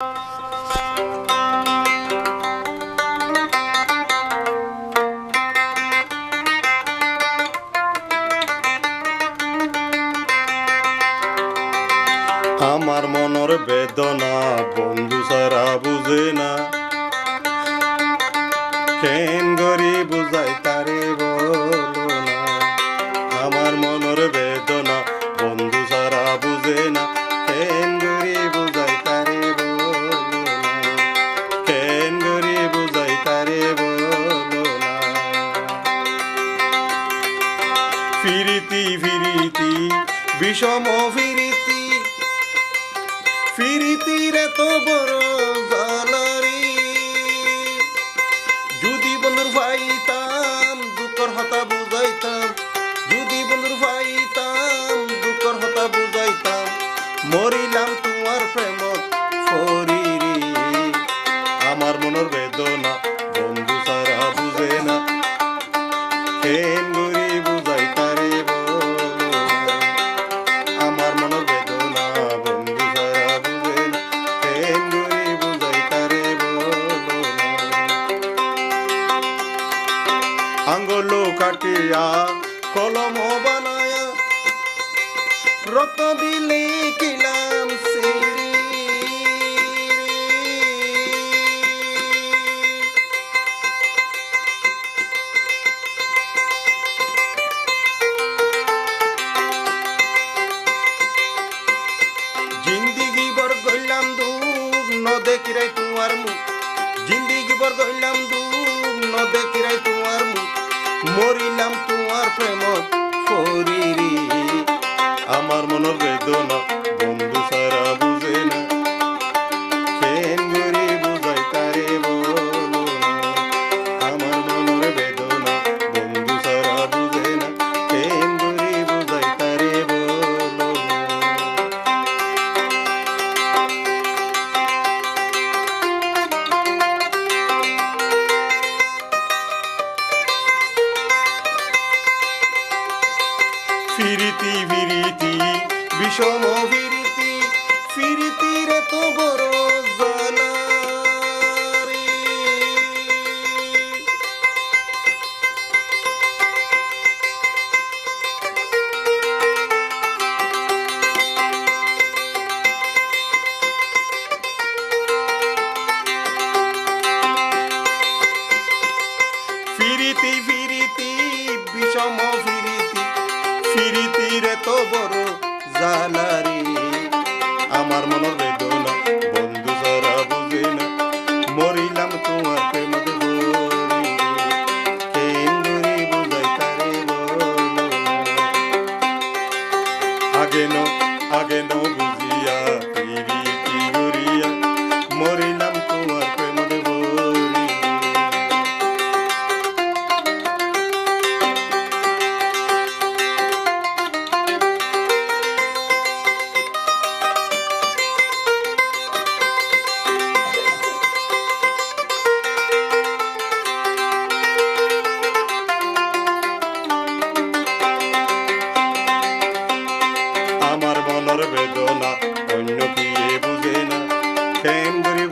আমার মনের বেদনা বন্ধু সারা বুঝে না, কেন গরি বুঝাই তারে বলো না। আমার মনের বেদনা বন্ধু সারা বুঝে না, কেন গরি বুঝাই তারে বলো না, কেন গরি বুঝাই তারে বলো না। ফিরিতি ফিরিতি বিষম ফিরিতি, ফিরিতির এত বড় জালারি। যদি বন্ধুর পাইতাম দুঃখর হতা বুঝাইতাম, যদি বন্ধুর পাইতাম দুঃখর হতা বুঝাইতাম। মরিলাম তোমার প্রেমত ফরিরি। আমার মনের বেদনা বন্ধু সারা বুঝে না, কেন গরি বুঝাই তারে বলো না। আমার মনের বেদনা বন্ধু সারা বুঝে না, কেন গরি বুঝাই তারে বলো না। আঙ্গুল কাটিয়া কলম বানায়া রক্ত দিলে কিলাম সিঁড়ি। জিন্দিগি বর গইলাম দুঃখ ন দেখিরাই তোমার মুখ, জিন্দিগি বর গইলাম দুঃখ ন দেখিরাই তোমার মুখ। মরিলাম তোমার প্রেমত ফরিরি। আমার মনের বেদনা বন্ধু সারা বুঝে না, কেন গরি বুঝাই তারে বলো না। আমার মনের বেদনা বন্ধু সারা বুঝে না, কেন গরি বুঝাই তারে বলো না। ফিরিতি ফিরিতি বিষম ফিরিতি, ফিরিতির এত বড় জালারি। ফিরিতি ফিরিতি বিষম ফিরিতি, ফিরিতির এত বড় জালারি। আমার মনের বেদনা বন্ধু সারা বুঝে না, মরিলাম তোমার প্রেমত ফরিরি। কেন গরি বুঝাই তারে বলো না। আগে ন বুঝিয়া ফিরিতি গরিয়া, মরিলাম তোমার প্রেমত ফরিরি। আমার মনের বেদনা অন্য কি বুঝে না, কেন গরি